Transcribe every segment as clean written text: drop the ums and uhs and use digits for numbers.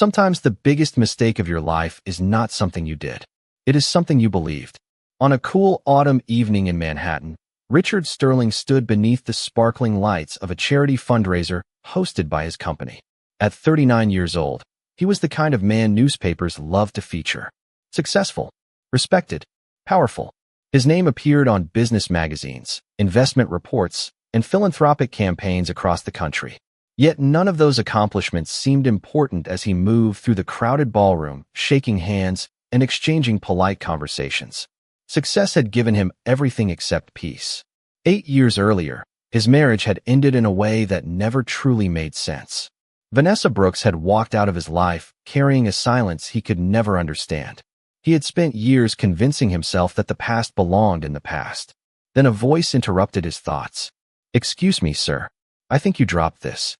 Sometimes the biggest mistake of your life is not something you did. It is something you believed. On a cool autumn evening in Manhattan, Richard Sterling stood beneath the sparkling lights of a charity fundraiser hosted by his company. At 39 years old, he was the kind of man newspapers loved to feature. Successful, respected, powerful. His name appeared on business magazines, investment reports, and philanthropic campaigns across the country. Yet none of those accomplishments seemed important as he moved through the crowded ballroom, shaking hands and exchanging polite conversations. Success had given him everything except peace. 8 years earlier, his marriage had ended in a way that never truly made sense. Vanessa Brooks had walked out of his life, carrying a silence he could never understand. He had spent years convincing himself that the past belonged in the past. Then a voice interrupted his thoughts. "Excuse me, sir. I think you dropped this."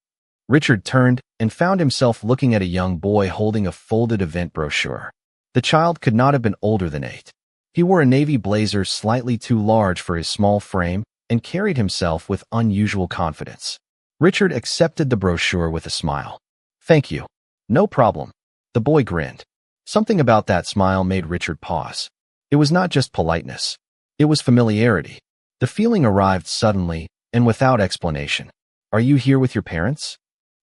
Richard turned and found himself looking at a young boy holding a folded event brochure. The child could not have been older than 8. He wore a navy blazer slightly too large for his small frame and carried himself with unusual confidence. Richard accepted the brochure with a smile. "Thank you. No problem." The boy grinned. Something about that smile made Richard pause. It was not just politeness. It was familiarity. The feeling arrived suddenly and without explanation. "Are you here with your parents?"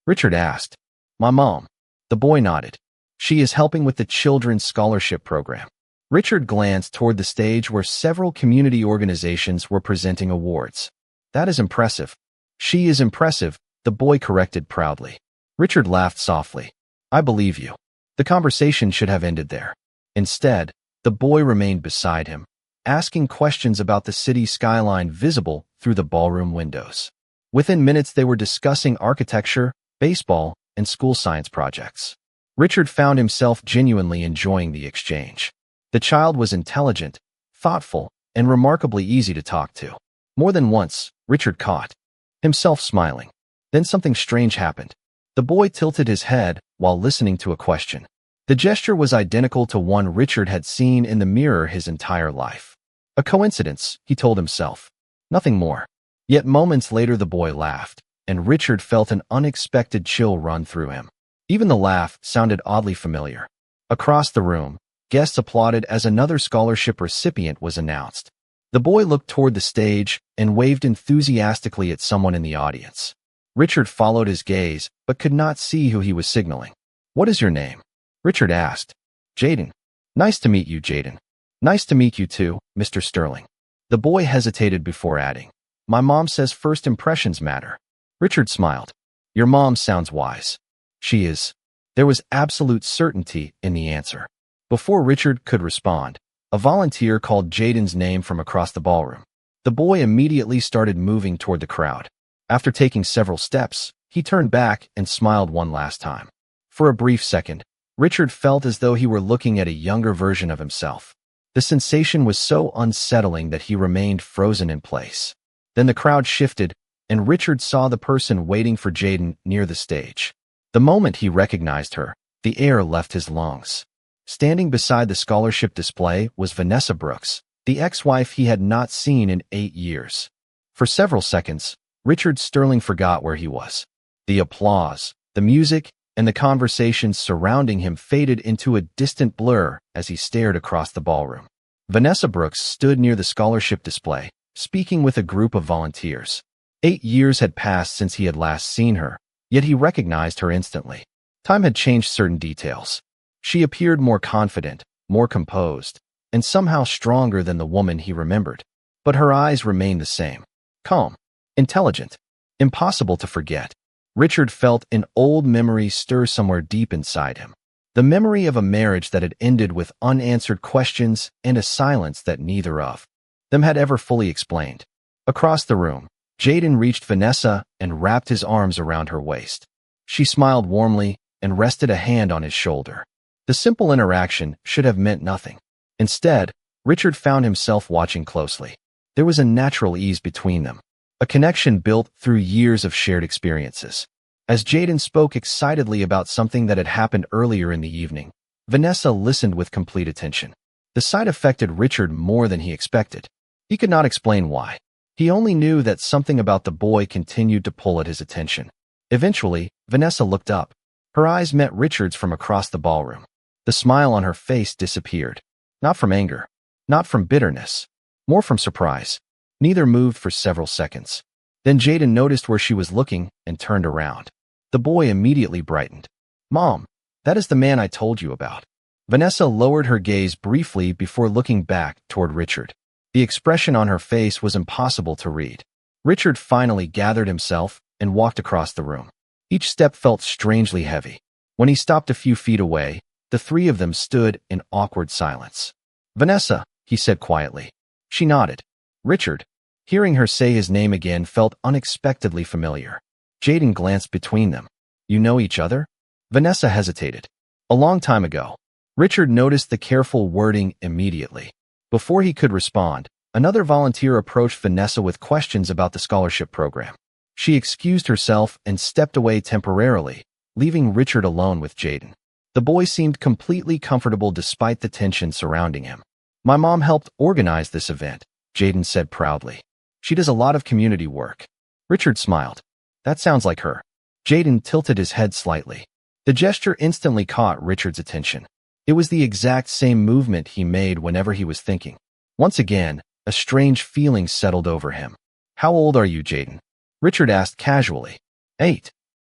Richard asked. "My mom." The boy nodded. "She is helping with the children's scholarship program." Richard glanced toward the stage where several community organizations were presenting awards. "That is impressive." "She is impressive," the boy corrected proudly. Richard laughed softly. "I believe you." The conversation should have ended there. Instead, the boy remained beside him, asking questions about the city skyline visible through the ballroom windows. Within minutes, they were discussing architecture, baseball, and school science projects. Richard found himself genuinely enjoying the exchange. The child was intelligent, thoughtful, and remarkably easy to talk to. More than once, Richard caught himself smiling. Then something strange happened. The boy tilted his head while listening to a question. The gesture was identical to one Richard had seen in the mirror his entire life. A coincidence, he told himself. Nothing more. Yet moments later the boy laughed, and Richard felt an unexpected chill run through him. Even the laugh sounded oddly familiar. Across the room, guests applauded as another scholarship recipient was announced. The boy looked toward the stage and waved enthusiastically at someone in the audience. Richard followed his gaze, but could not see who he was signaling. "What is your name?" Richard asked. "Jaden." "Nice to meet you, Jaden." "Nice to meet you too, Mr. Sterling." The boy hesitated before adding, "My mom says first impressions matter." Richard smiled. "Your mom sounds wise." "She is." There was absolute certainty in the answer. Before Richard could respond, a volunteer called Jaden's name from across the ballroom. The boy immediately started moving toward the crowd. After taking several steps, he turned back and smiled one last time. For a brief second, Richard felt as though he were looking at a younger version of himself. The sensation was so unsettling that he remained frozen in place. Then the crowd shifted, and Richard saw the person waiting for Jaden near the stage. The moment he recognized her, the air left his lungs. Standing beside the scholarship display was Vanessa Brooks, the ex-wife he had not seen in 8 years. For several seconds, Richard Sterling forgot where he was. The applause, the music, and the conversations surrounding him faded into a distant blur as he stared across the ballroom. Vanessa Brooks stood near the scholarship display, speaking with a group of volunteers. 8 years had passed since he had last seen her, yet he recognized her instantly. Time had changed certain details. She appeared more confident, more composed, and somehow stronger than the woman he remembered. But her eyes remained the same. Calm, intelligent, impossible to forget. Richard felt an old memory stir somewhere deep inside him. The memory of a marriage that had ended with unanswered questions and a silence that neither of them had ever fully explained. Across the room, Jaden reached Vanessa and wrapped his arms around her waist. She smiled warmly and rested a hand on his shoulder. The simple interaction should have meant nothing. Instead, Richard found himself watching closely. There was a natural ease between them, a connection built through years of shared experiences. As Jaden spoke excitedly about something that had happened earlier in the evening, Vanessa listened with complete attention. The sight affected Richard more than he expected. He could not explain why. He only knew that something about the boy continued to pull at his attention. Eventually, Vanessa looked up. Her eyes met Richard's from across the ballroom. The smile on her face disappeared. Not from anger, not from bitterness, more from surprise. Neither moved for several seconds. Then Jaden noticed where she was looking and turned around. The boy immediately brightened. "Mom, that is the man I told you about." Vanessa lowered her gaze briefly before looking back toward Richard. The expression on her face was impossible to read. Richard finally gathered himself and walked across the room. Each step felt strangely heavy. When he stopped a few feet away, the three of them stood in awkward silence. "Vanessa," he said quietly. She nodded. Richard, hearing her say his name again, felt unexpectedly familiar. Jaden glanced between them. "You know each other?" Vanessa hesitated. "A long time ago." Richard noticed the careful wording immediately. Before he could respond, another volunteer approached Vanessa with questions about the scholarship program. She excused herself and stepped away temporarily, leaving Richard alone with Jaden. The boy seemed completely comfortable despite the tension surrounding him. "My mom helped organize this event," Jaden said proudly. "She does a lot of community work." Richard smiled. "That sounds like her." Jaden tilted his head slightly. The gesture instantly caught Richard's attention. It was the exact same movement he made whenever he was thinking. Once again, a strange feeling settled over him. "How old are you, Jaden?" Richard asked casually. 8.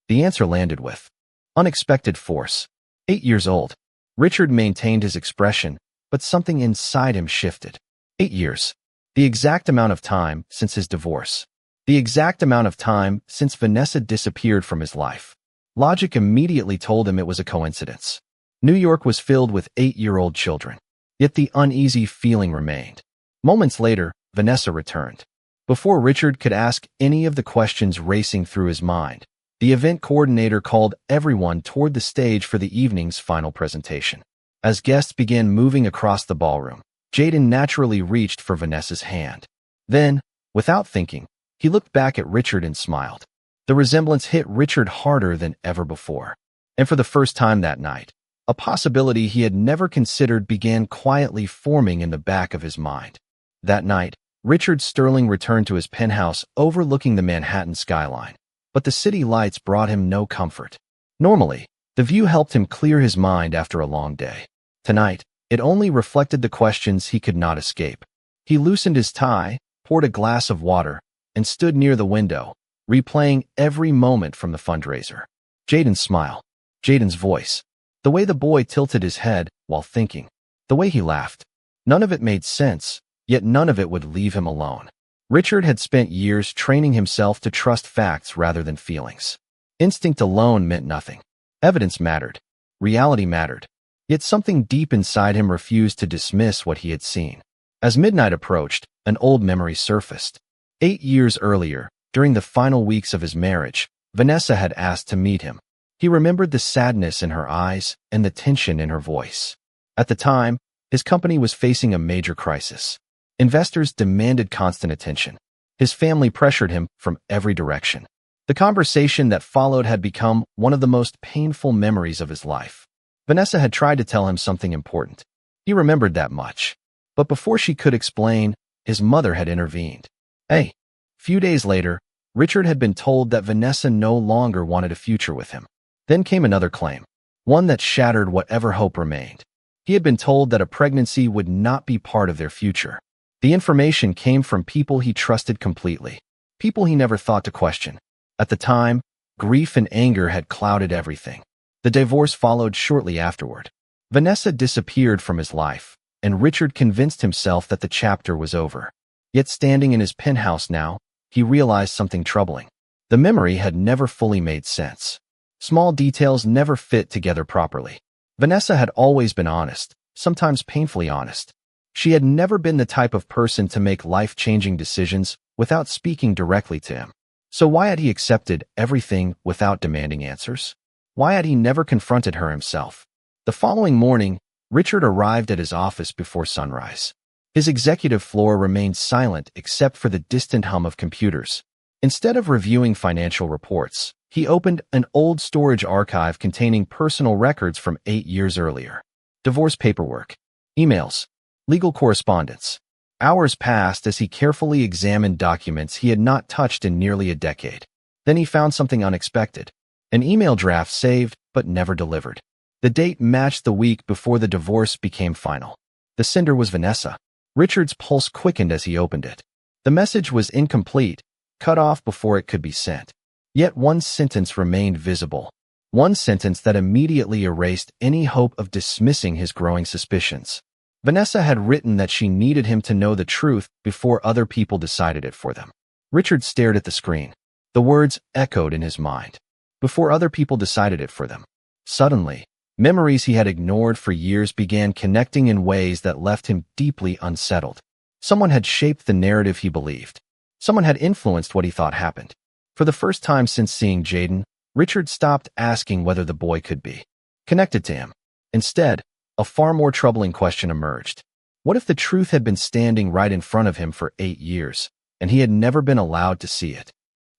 The answer landed with unexpected force. 8 years old. Richard maintained his expression, but something inside him shifted. 8 years. The exact amount of time since his divorce. The exact amount of time since Vanessa disappeared from his life. Logic immediately told him it was a coincidence. New York was filled with 8-year-old children. Yet the uneasy feeling remained. Moments later, Vanessa returned. Before Richard could ask any of the questions racing through his mind, the event coordinator called everyone toward the stage for the evening's final presentation. As guests began moving across the ballroom, Jaden naturally reached for Vanessa's hand. Then, without thinking, he looked back at Richard and smiled. The resemblance hit Richard harder than ever before. And for the first time that night, a possibility he had never considered began quietly forming in the back of his mind. That night, Richard Sterling returned to his penthouse overlooking the Manhattan skyline. But the city lights brought him no comfort. Normally, the view helped him clear his mind after a long day. Tonight, it only reflected the questions he could not escape. He loosened his tie, poured a glass of water, and stood near the window, replaying every moment from the fundraiser. Jaden's smile, Jaden's voice, the way the boy tilted his head while thinking, the way he laughed. None of it made sense, yet none of it would leave him alone. Richard had spent years training himself to trust facts rather than feelings. Instinct alone meant nothing. Evidence mattered. Reality mattered. Yet something deep inside him refused to dismiss what he had seen. As midnight approached, an old memory surfaced. 8 years earlier, during the final weeks of his marriage, Vanessa had asked to meet him. He remembered the sadness in her eyes and the tension in her voice. At the time, his company was facing a major crisis. Investors demanded constant attention. His family pressured him from every direction. The conversation that followed had become one of the most painful memories of his life. Vanessa had tried to tell him something important. He remembered that much. But before she could explain, his mother had intervened. A few days later, Richard had been told that Vanessa no longer wanted a future with him. Then came another claim, one that shattered whatever hope remained. He had been told that a pregnancy would not be part of their future. The information came from people he trusted completely, people he never thought to question. At the time, grief and anger had clouded everything. The divorce followed shortly afterward. Vanessa disappeared from his life, and Richard convinced himself that the chapter was over. Yet standing in his penthouse now, he realized something troubling. The memory had never fully made sense. Small details never fit together properly. Vanessa had always been honest, sometimes painfully honest. She had never been the type of person to make life-changing decisions without speaking directly to him. So why had he accepted everything without demanding answers? Why had he never confronted her himself? The following morning, Richard arrived at his office before sunrise. His executive floor remained silent except for the distant hum of computers. Instead of reviewing financial reports, he opened an old storage archive containing personal records from 8 years earlier. Divorce paperwork, emails, legal correspondence. Hours passed as he carefully examined documents he had not touched in nearly a decade. Then he found something unexpected. An email draft saved, but never delivered. The date matched the week before the divorce became final. The sender was Vanessa. Richard's pulse quickened as he opened it. The message was incomplete, cut off before it could be sent. Yet one sentence remained visible. One sentence that immediately erased any hope of dismissing his growing suspicions. Vanessa had written that she needed him to know the truth before other people decided it for them. Richard stared at the screen. The words echoed in his mind. Before other people decided it for them. Suddenly, memories he had ignored for years began connecting in ways that left him deeply unsettled. Someone had shaped the narrative he believed. Someone had influenced what he thought happened. For the first time since seeing Jaden, Richard stopped asking whether the boy could be connected to him. Instead, a far more troubling question emerged. What if the truth had been standing right in front of him for 8 years, and he had never been allowed to see it?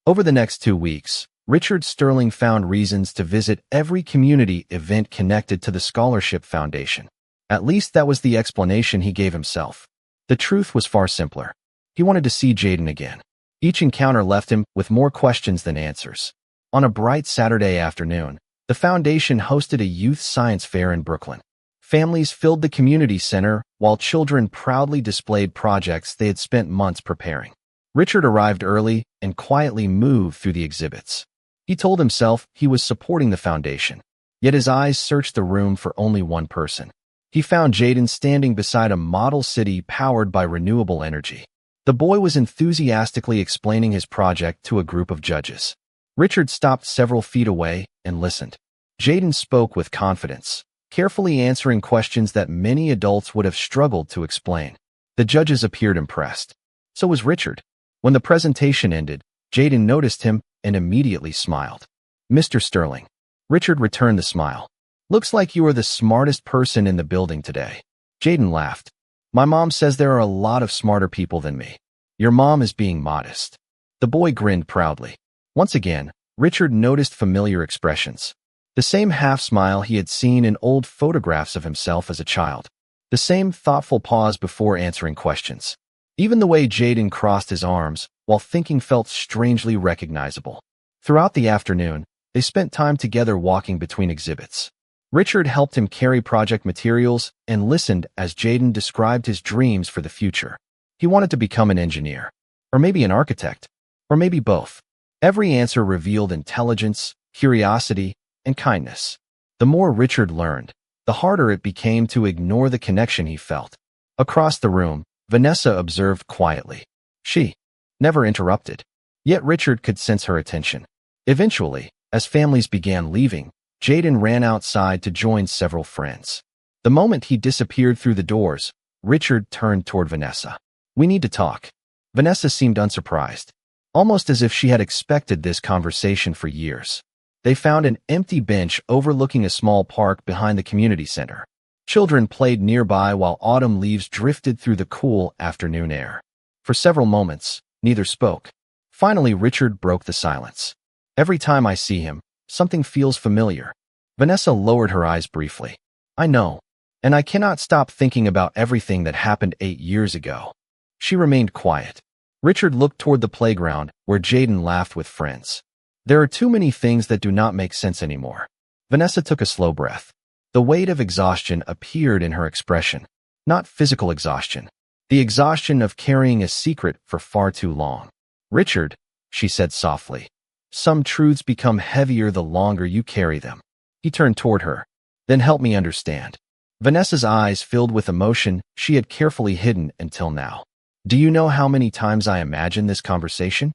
Over the next 2 weeks, Richard Sterling found reasons to visit every community event connected to the Scholarship Foundation. At least that was the explanation he gave himself. The truth was far simpler. He wanted to see Jaden again. Each encounter left him with more questions than answers. On a bright Saturday afternoon, the foundation hosted a youth science fair in Brooklyn. Families filled the community center while children proudly displayed projects they had spent months preparing. Richard arrived early and quietly moved through the exhibits. He told himself he was supporting the foundation, yet his eyes searched the room for only one person. He found Jaden standing beside a model city powered by renewable energy. The boy was enthusiastically explaining his project to a group of judges. Richard stopped several feet away and listened. Jaden spoke with confidence, carefully answering questions that many adults would have struggled to explain. The judges appeared impressed. So was Richard. When the presentation ended, Jaden noticed him and immediately smiled. "Mr. Sterling." Richard returned the smile. "Looks like you are the smartest person in the building today." Jaden laughed. "My mom says there are a lot of smarter people than me." "Your mom is being modest." The boy grinned proudly. Once again, Richard noticed familiar expressions. The same half-smile he had seen in old photographs of himself as a child. The same thoughtful pause before answering questions. Even the way Jaden crossed his arms while thinking felt strangely recognizable. Throughout the afternoon, they spent time together walking between exhibits. Richard helped him carry project materials and listened as Jaden described his dreams for the future. He wanted to become an engineer, or maybe an architect, or maybe both. Every answer revealed intelligence, curiosity, and kindness. The more Richard learned, the harder it became to ignore the connection he felt. Across the room, Vanessa observed quietly. She never interrupted. Yet Richard could sense her attention. Eventually, as families began leaving, Jaden ran outside to join several friends. The moment he disappeared through the doors, Richard turned toward Vanessa. "We need to talk." Vanessa seemed unsurprised, almost as if she had expected this conversation for years. They found an empty bench overlooking a small park behind the community center. Children played nearby while autumn leaves drifted through the cool afternoon air. For several moments, neither spoke. Finally, Richard broke the silence. "Every time I see him, something feels familiar." Vanessa lowered her eyes briefly. "I know, and I cannot stop thinking about everything that happened 8 years ago." She remained quiet. Richard looked toward the playground where Jaden laughed with friends. "There are too many things that do not make sense anymore." Vanessa took a slow breath. The weight of exhaustion appeared in her expression. Not physical exhaustion. The exhaustion of carrying a secret for far too long. "Richard," she said softly, "some truths become heavier the longer you carry them." He turned toward her. "Then help me understand." Vanessa's eyes filled with emotion she had carefully hidden until now. "Do you know how many times I imagined this conversation?"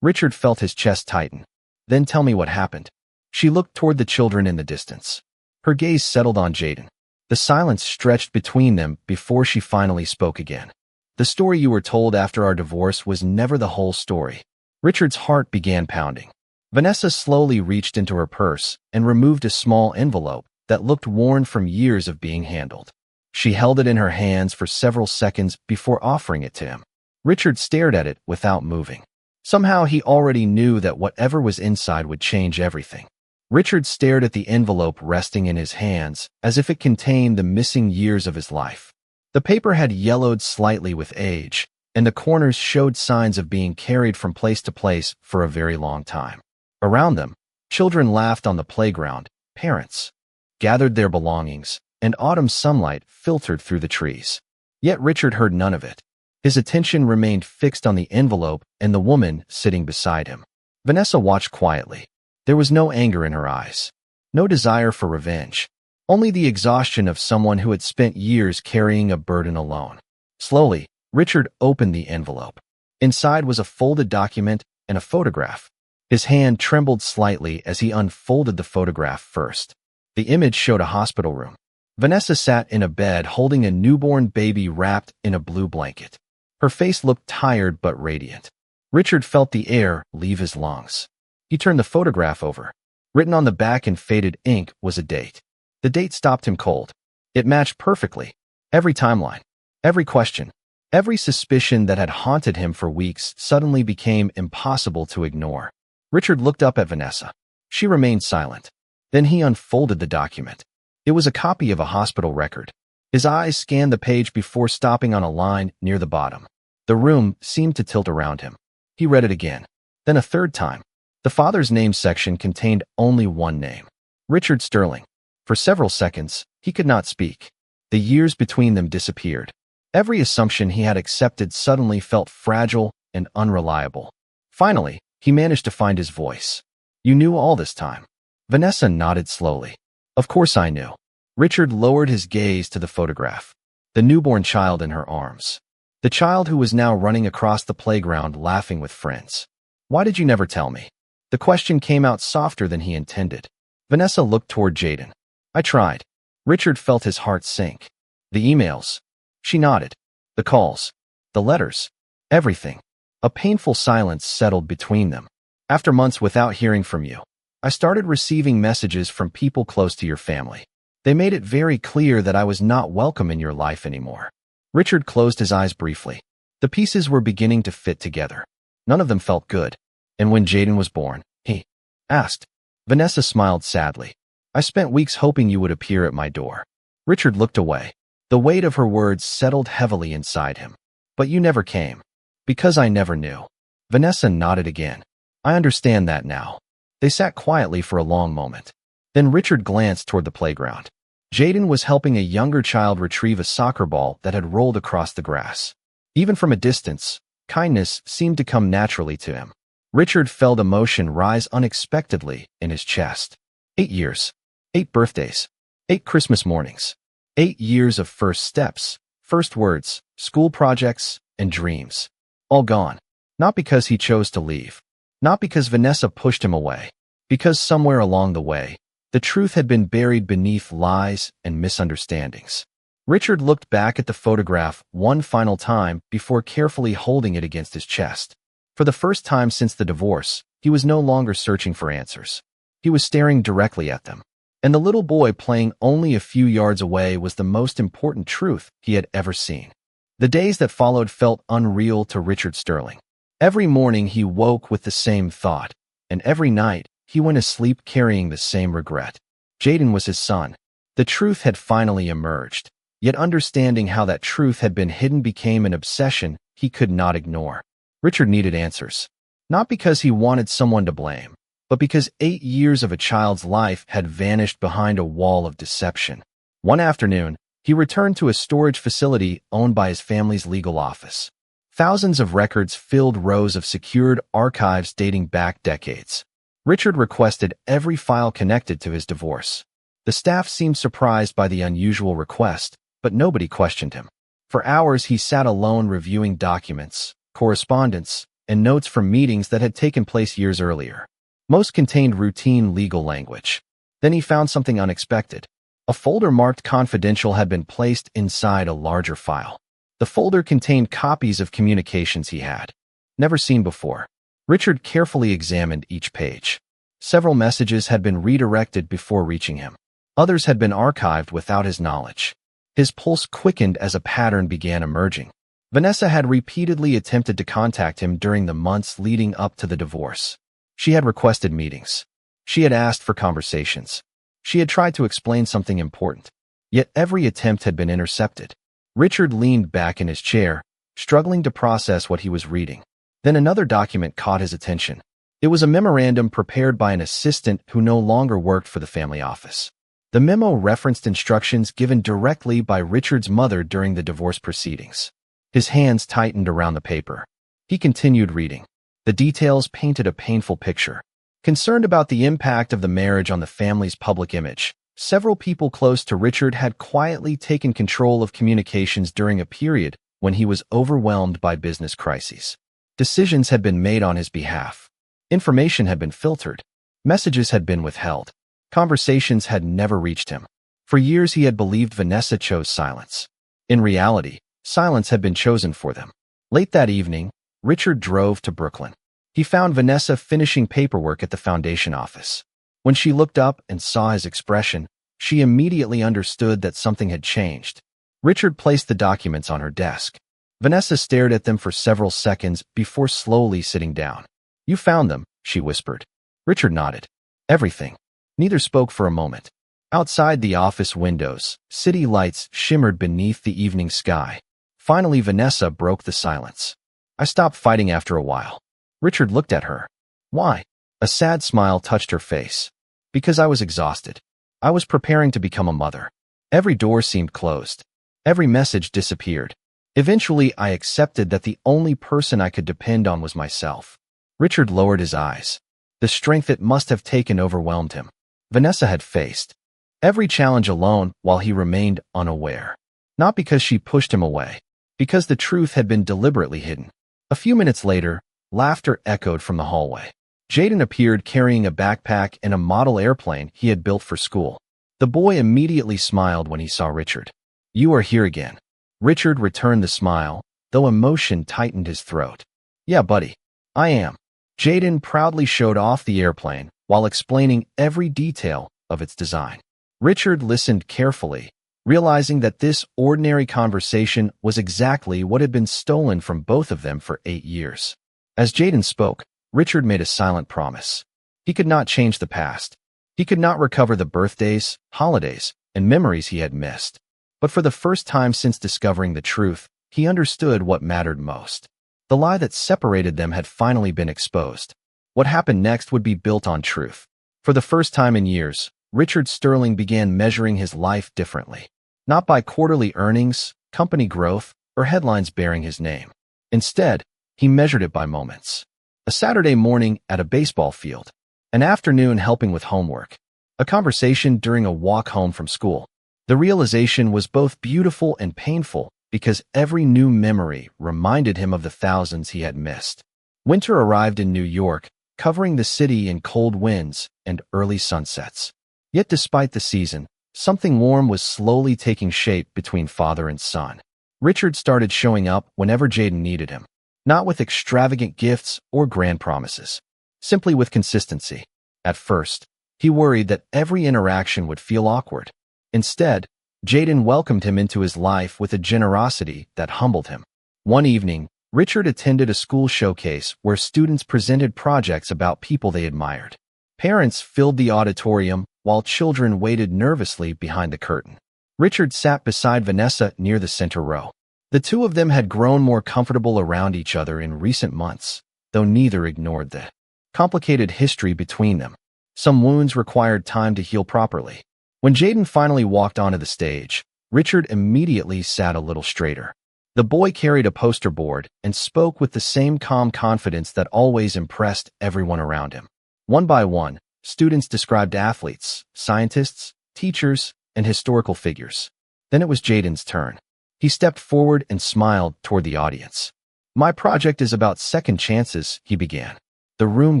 Richard felt his chest tighten. "Then tell me what happened." She looked toward the children in the distance. Her gaze settled on Jaden. The silence stretched between them before she finally spoke again. "The story you were told after our divorce was never the whole story." Richard's heart began pounding. Vanessa slowly reached into her purse and removed a small envelope that looked worn from years of being handled. She held it in her hands for several seconds before offering it to him. Richard stared at it without moving. Somehow he already knew that whatever was inside would change everything. Richard stared at the envelope resting in his hands as if it contained the missing years of his life. The paper had yellowed slightly with age, and the corners showed signs of being carried from place to place for a very long time. Around them, Children laughed on the playground, parents gathered their belongings, and autumn sunlight filtered through the trees. Yet Richard heard none of it. His attention remained fixed on the envelope and the woman sitting beside him. Vanessa watched quietly. There was no anger in her eyes, no desire for revenge, only the exhaustion of someone who had spent years carrying a burden alone. Slowly, Richard opened the envelope. Inside was a folded document and a photograph. His hand trembled slightly as he unfolded the photograph first. The image showed a hospital room. Vanessa sat in a bed holding a newborn baby wrapped in a blue blanket. Her face looked tired but radiant. Richard felt the air leave his lungs. He turned the photograph over. Written on the back in faded ink was a date. The date stopped him cold. It matched perfectly. Every timeline, every question, every suspicion that had haunted him for weeks suddenly became impossible to ignore. Richard looked up at Vanessa. She remained silent. Then he unfolded the document. It was a copy of a hospital record. His eyes scanned the page before stopping on a line near the bottom. The room seemed to tilt around him. He read it again, then a third time. The father's name section contained only one name, Richard Sterling. For several seconds, he could not speak. The years between them disappeared. Every assumption he had accepted suddenly felt fragile and unreliable. Finally, he managed to find his voice. "You knew all this time." Vanessa nodded slowly. "Of course I knew." Richard lowered his gaze to the photograph. The newborn child in her arms. The child who was now running across the playground laughing with friends. "Why did you never tell me?" The question came out softer than he intended. Vanessa looked toward Jaden. "I tried." Richard felt his heart sink. "The emails." She nodded. "The calls. The letters. Everything." A painful silence settled between them. "After months without hearing from you, I started receiving messages from people close to your family. They made it very clear that I was not welcome in your life anymore." Richard closed his eyes briefly. The pieces were beginning to fit together. None of them felt good. "And when Jaden was born," he asked. Vanessa smiled sadly. "I spent weeks hoping you would appear at my door." Richard looked away. The weight of her words settled heavily inside him. "But you never came." "Because I never knew." Vanessa nodded again. "I understand that now." They sat quietly for a long moment. Then Richard glanced toward the playground. Jaden was helping a younger child retrieve a soccer ball that had rolled across the grass. Even from a distance, kindness seemed to come naturally to him. Richard felt emotion rise unexpectedly in his chest. 8 years. 8 birthdays. 8 Christmas mornings. 8 years of first steps, first words, school projects, and dreams. All gone. Not because he chose to leave. Not because Vanessa pushed him away. Because somewhere along the way, the truth had been buried beneath lies and misunderstandings. Richard looked back at the photograph one final time before carefully holding it against his chest. For the first time since the divorce, he was no longer searching for answers. He was staring directly at them. And the little boy playing only a few yards away was the most important truth he had ever seen. The days that followed felt unreal to Richard Sterling. Every morning he woke with the same thought, and every night he went to sleep carrying the same regret. Jaden was his son. The truth had finally emerged, yet understanding how that truth had been hidden became an obsession he could not ignore. Richard needed answers. Not because he wanted someone to blame, but because 8 years of a child's life had vanished behind a wall of deception. One afternoon, he returned to a storage facility owned by his family's legal office. Thousands of records filled rows of secured archives dating back decades. Richard requested every file connected to his divorce. The staff seemed surprised by the unusual request, but nobody questioned him. For hours he sat alone reviewing documents, correspondence, and notes from meetings that had taken place years earlier. Most contained routine legal language. Then he found something unexpected. A folder marked confidential had been placed inside a larger file. The folder contained copies of communications he had never seen before. Richard carefully examined each page. Several messages had been redirected before reaching him. Others had been archived without his knowledge. His pulse quickened as a pattern began emerging. Vanessa had repeatedly attempted to contact him during the months leading up to the divorce. She had requested meetings. She had asked for conversations. She had tried to explain something important. Yet every attempt had been intercepted. Richard leaned back in his chair, struggling to process what he was reading. Then another document caught his attention. It was a memorandum prepared by an assistant who no longer worked for the family office. The memo referenced instructions given directly by Richard's mother during the divorce proceedings. His hands tightened around the paper. He continued reading. The details painted a painful picture. Concerned about the impact of the marriage on the family's public image, several people close to Richard had quietly taken control of communications during a period when he was overwhelmed by business crises. Decisions had been made on his behalf. Information had been filtered. Messages had been withheld. Conversations had never reached him. For years he had believed Vanessa chose silence. In reality, silence had been chosen for them. Late that evening, Richard drove to Brooklyn. He found Vanessa finishing paperwork at the foundation office. When she looked up and saw his expression, she immediately understood that something had changed. Richard placed the documents on her desk. Vanessa stared at them for several seconds before slowly sitting down. "You found them," she whispered. Richard nodded. "Everything." Neither spoke for a moment. Outside the office windows, city lights shimmered beneath the evening sky. Finally, Vanessa broke the silence. "I stopped fighting after a while." Richard looked at her. "Why?" A sad smile touched her face. "Because I was exhausted. I was preparing to become a mother. Every door seemed closed. Every message disappeared. Eventually, I accepted that the only person I could depend on was myself." Richard lowered his eyes. The strength it must have taken overwhelmed him. Vanessa had faced every challenge alone while he remained unaware. Not because she pushed him away, because the truth had been deliberately hidden. A few minutes later, laughter echoed from the hallway. Jaden appeared carrying a backpack and a model airplane he had built for school. The boy immediately smiled when he saw Richard. "You are here again." Richard returned the smile, though emotion tightened his throat. "Yeah, buddy. I am." Jaden proudly showed off the airplane while explaining every detail of its design. Richard listened carefully, realizing that this ordinary conversation was exactly what had been stolen from both of them for 8 years. As Jaden spoke, Richard made a silent promise. He could not change the past. He could not recover the birthdays, holidays, and memories he had missed. But for the first time since discovering the truth, he understood what mattered most. The lie that separated them had finally been exposed. What happened next would be built on truth. For the first time in years, Richard Sterling began measuring his life differently. Not by quarterly earnings, company growth, or headlines bearing his name. Instead, he measured it by moments. A Saturday morning at a baseball field. An afternoon helping with homework. A conversation during a walk home from school. The realization was both beautiful and painful because every new memory reminded him of the thousands he had missed. Winter arrived in New York, covering the city in cold winds and early sunsets. Yet despite the season, something warm was slowly taking shape between father and son. Richard started showing up whenever Jaden needed him. Not with extravagant gifts or grand promises. Simply with consistency. At first, he worried that every interaction would feel awkward. Instead, Jaden welcomed him into his life with a generosity that humbled him. One evening, Richard attended a school showcase where students presented projects about people they admired. Parents filled the auditorium while children waited nervously behind the curtain. Richard sat beside Vanessa near the center row. The two of them had grown more comfortable around each other in recent months, though neither ignored the complicated history between them. Some wounds required time to heal properly. When Jaden finally walked onto the stage, Richard immediately sat a little straighter. The boy carried a poster board and spoke with the same calm confidence that always impressed everyone around him. One by one, students described athletes, scientists, teachers, and historical figures. Then it was Jaden's turn. He stepped forward and smiled toward the audience. "My project is about second chances," he began. The room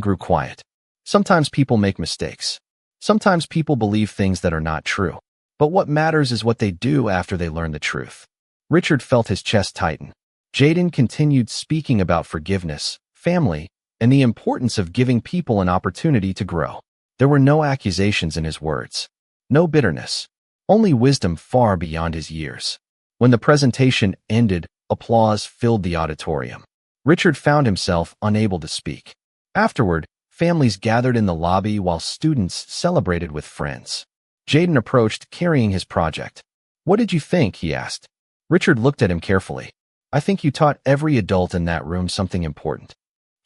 grew quiet. Sometimes people make mistakes. Sometimes people believe things that are not true. But what matters is what they do after they learn the truth. Richard felt his chest tighten. Jaden continued speaking about forgiveness, family, and the importance of giving people an opportunity to grow. There were no accusations in his words. No bitterness. Only wisdom far beyond his years. When the presentation ended, applause filled the auditorium. Richard found himself unable to speak. Afterward, families gathered in the lobby while students celebrated with friends. Jaden approached, carrying his project. "What did you think?" he asked. Richard looked at him carefully. "I think you taught every adult in that room something important."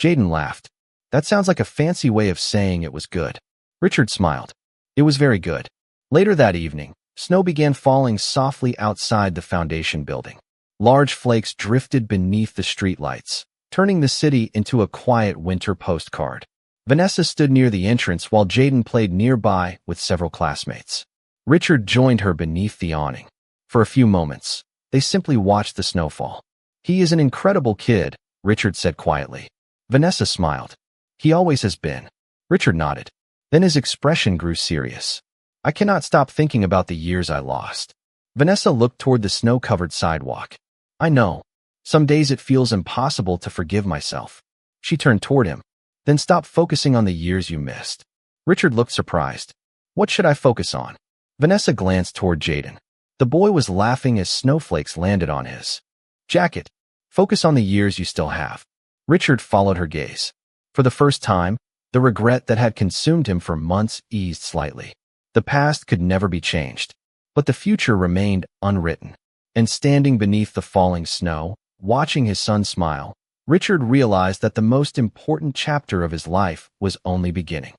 Jaden laughed. That sounds like a fancy way of saying it was good. Richard smiled. It was very good. Later that evening, snow began falling softly outside the foundation building. Large flakes drifted beneath the streetlights, turning the city into a quiet winter postcard. Vanessa stood near the entrance while Jaden played nearby with several classmates. Richard joined her beneath the awning. For a few moments, they simply watched the snowfall. He is an incredible kid, Richard said quietly. Vanessa smiled. He always has been. Richard nodded. Then his expression grew serious. I cannot stop thinking about the years I lost. Vanessa looked toward the snow-covered sidewalk. I know. Some days it feels impossible to forgive myself. She turned toward him. Then stop focusing on the years you missed. Richard looked surprised. What should I focus on? Vanessa glanced toward Jaden. The boy was laughing as snowflakes landed on his jacket. Focus on the years you still have. Richard followed her gaze. For the first time, the regret that had consumed him for months eased slightly. The past could never be changed, but the future remained unwritten. And standing beneath the falling snow, watching his son smile, Richard realized that the most important chapter of his life was only beginning.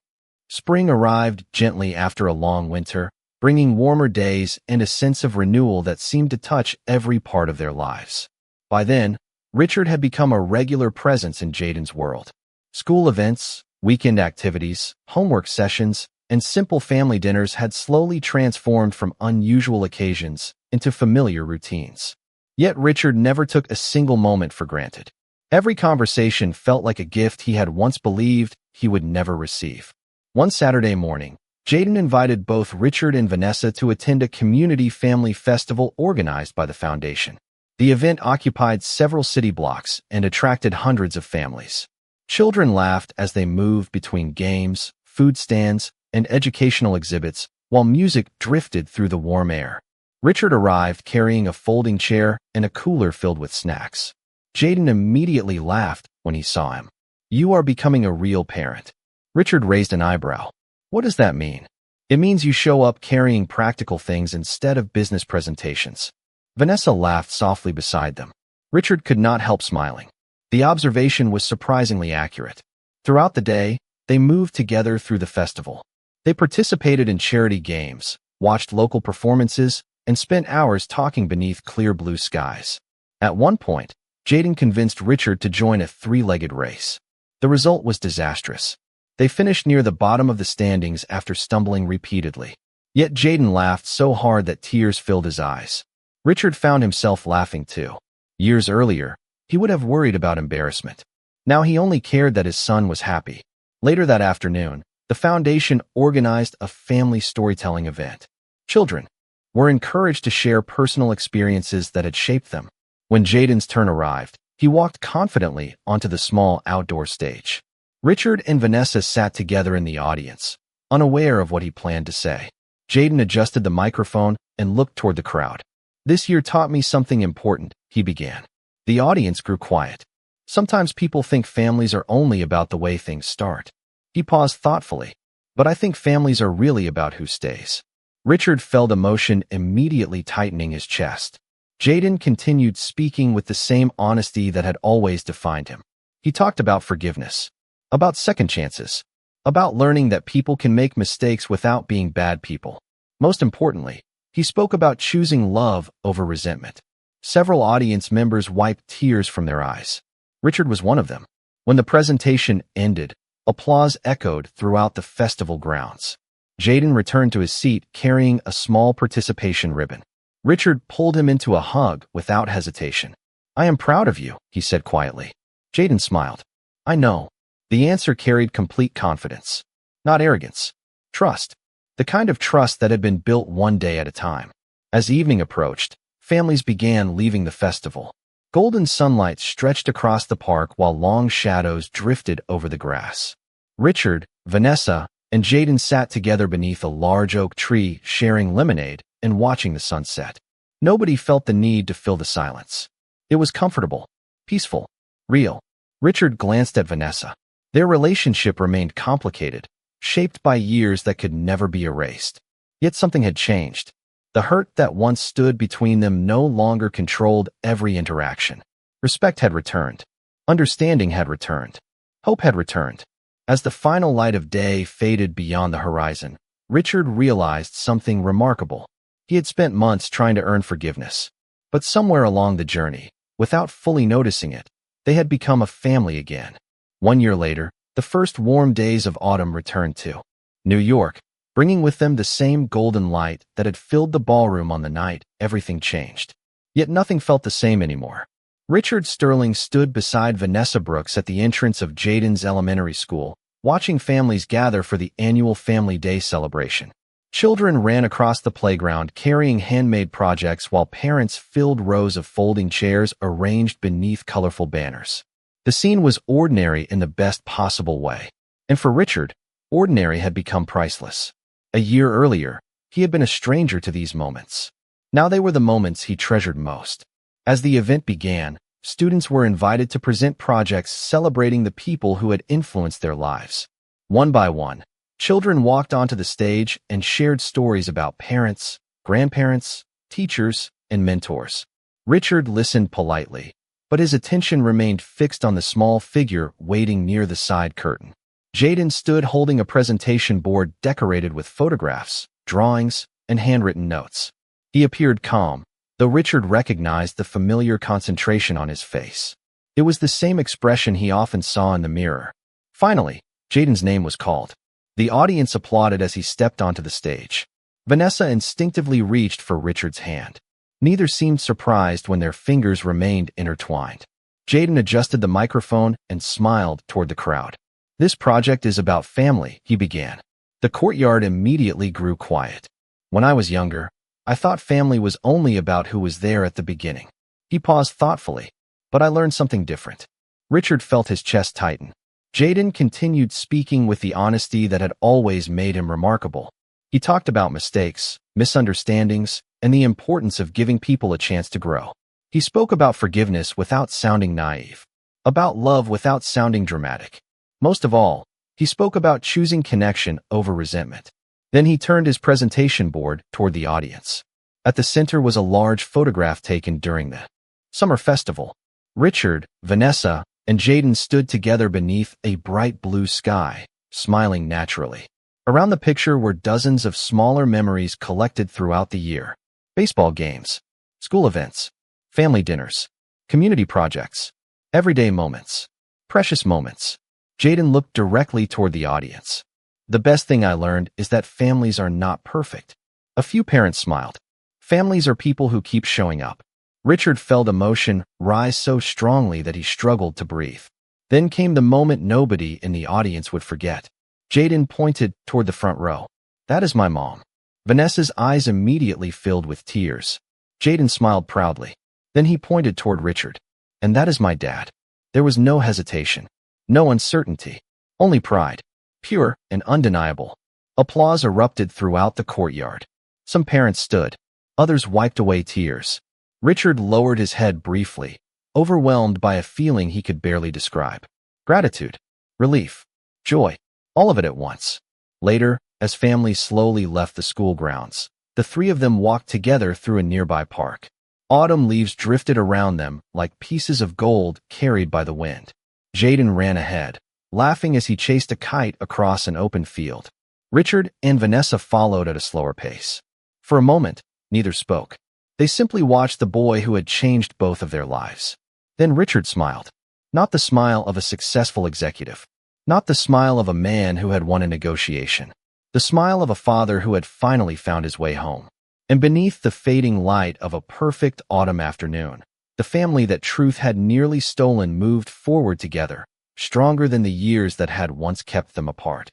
Spring arrived gently after a long winter, bringing warmer days and a sense of renewal that seemed to touch every part of their lives. By then, Richard had become a regular presence in Jaden's world. School events, weekend activities, homework sessions, and simple family dinners had slowly transformed from unusual occasions into familiar routines. Yet Richard never took a single moment for granted. Every conversation felt like a gift he had once believed he would never receive. One Saturday morning, Jaden invited both Richard and Vanessa to attend a community family festival organized by the foundation. The event occupied several city blocks and attracted hundreds of families. Children laughed as they moved between games, food stands, and educational exhibits, while music drifted through the warm air. Richard arrived carrying a folding chair and a cooler filled with snacks. Jaden immediately laughed when he saw him. You are becoming a real parent. Richard raised an eyebrow. What does that mean? It means you show up carrying practical things instead of business presentations. Vanessa laughed softly beside them. Richard could not help smiling. The observation was surprisingly accurate. Throughout the day, they moved together through the festival. They participated in charity games, watched local performances, and spent hours talking beneath clear blue skies. At one point, Jaden convinced Richard to join a three-legged race. The result was disastrous. They finished near the bottom of the standings after stumbling repeatedly. Yet Jaden laughed so hard that tears filled his eyes. Richard found himself laughing too. Years earlier, he would have worried about embarrassment. Now he only cared that his son was happy. Later that afternoon, the foundation organized a family storytelling event. Children were encouraged to share personal experiences that had shaped them. When Jaden's turn arrived, he walked confidently onto the small outdoor stage. Richard and Vanessa sat together in the audience, unaware of what he planned to say. Jaden adjusted the microphone and looked toward the crowd. This year taught me something important, he began. The audience grew quiet. Sometimes people think families are only about the way things start. He paused thoughtfully. But I think families are really about who stays. Richard felt emotion immediately tightening his chest. Jaden continued speaking with the same honesty that had always defined him. He talked about forgiveness, about second chances, about learning that people can make mistakes without being bad people. Most importantly, he spoke about choosing love over resentment. Several audience members wiped tears from their eyes. Richard was one of them. When the presentation ended, applause echoed throughout the festival grounds. Jaden returned to his seat carrying a small participation ribbon. Richard pulled him into a hug without hesitation. I am proud of you, he said quietly. Jaden smiled. I know. The answer carried complete confidence. Not arrogance. Trust. The kind of trust that had been built one day at a time. As evening approached, families began leaving the festival. Golden sunlight stretched across the park while long shadows drifted over the grass. Richard, Vanessa, and Jaden sat together beneath a large oak tree, sharing lemonade and watching the sunset. Nobody felt the need to fill the silence. It was comfortable, peaceful, real. Richard glanced at Vanessa. Their relationship remained complicated, shaped by years that could never be erased. Yet something had changed. The hurt that once stood between them no longer controlled every interaction. Respect had returned. Understanding had returned. Hope had returned. As the final light of day faded beyond the horizon, Richard realized something remarkable. He had spent months trying to earn forgiveness. But somewhere along the journey, without fully noticing it, they had become a family again. 1 year later, the first warm days of autumn returned to New York, bringing with them the same golden light that had filled the ballroom on the night everything changed. Yet nothing felt the same anymore. Richard Sterling stood beside Vanessa Brooks at the entrance of Jaden's elementary school, watching families gather for the annual Family Day celebration. Children ran across the playground carrying handmade projects while parents filled rows of folding chairs arranged beneath colorful banners. The scene was ordinary in the best possible way. And for Richard, ordinary had become priceless. A year earlier, he had been a stranger to these moments. Now they were the moments he treasured most. As the event began, students were invited to present projects celebrating the people who had influenced their lives. One by one, children walked onto the stage and shared stories about parents, grandparents, teachers, and mentors. Richard listened politely, but his attention remained fixed on the small figure waiting near the side curtain. Jaden stood holding a presentation board decorated with photographs, drawings, and handwritten notes. He appeared calm, though Richard recognized the familiar concentration on his face. It was the same expression he often saw in the mirror. Finally, Jaden's name was called. The audience applauded as he stepped onto the stage. Vanessa instinctively reached for Richard's hand. Neither seemed surprised when their fingers remained intertwined. Jaden adjusted the microphone and smiled toward the crowd. "This project is about family," he began. The courtyard immediately grew quiet. "When I was younger, I thought family was only about who was there at the beginning." He paused thoughtfully, "But I learned something different." Richard felt his chest tighten. Jaden continued speaking with the honesty that had always made him remarkable. He talked about mistakes, misunderstandings, and the importance of giving people a chance to grow. He spoke about forgiveness without sounding naive, about love without sounding dramatic. Most of all, he spoke about choosing connection over resentment. Then he turned his presentation board toward the audience. At the center was a large photograph taken during the summer festival. Richard, Vanessa, and Jaden stood together beneath a bright blue sky, smiling naturally. Around the picture were dozens of smaller memories collected throughout the year. Baseball games, school events, family dinners, community projects, everyday moments, precious moments. Jaden looked directly toward the audience. "The best thing I learned is that families are not perfect." A few parents smiled. "Families are people who keep showing up." Richard felt emotion rise so strongly that he struggled to breathe. Then came the moment nobody in the audience would forget. Jaden pointed toward the front row. "That is my mom." Vanessa's eyes immediately filled with tears. Jaden smiled proudly. Then he pointed toward Richard. "And that is my dad." There was no hesitation, no uncertainty, only pride, pure and undeniable. Applause erupted throughout the courtyard. Some parents stood. Others wiped away tears. Richard lowered his head briefly, overwhelmed by a feeling he could barely describe. Gratitude, relief, joy, all of it at once. Later, as families slowly left the school grounds, the three of them walked together through a nearby park. Autumn leaves drifted around them like pieces of gold carried by the wind. Jaden ran ahead, laughing as he chased a kite across an open field. Richard and Vanessa followed at a slower pace. For a moment, neither spoke. They simply watched the boy who had changed both of their lives. Then Richard smiled. Not the smile of a successful executive. Not the smile of a man who had won a negotiation. The smile of a father who had finally found his way home. And beneath the fading light of a perfect autumn afternoon, the family that truth had nearly stolen moved forward together, stronger than the years that had once kept them apart.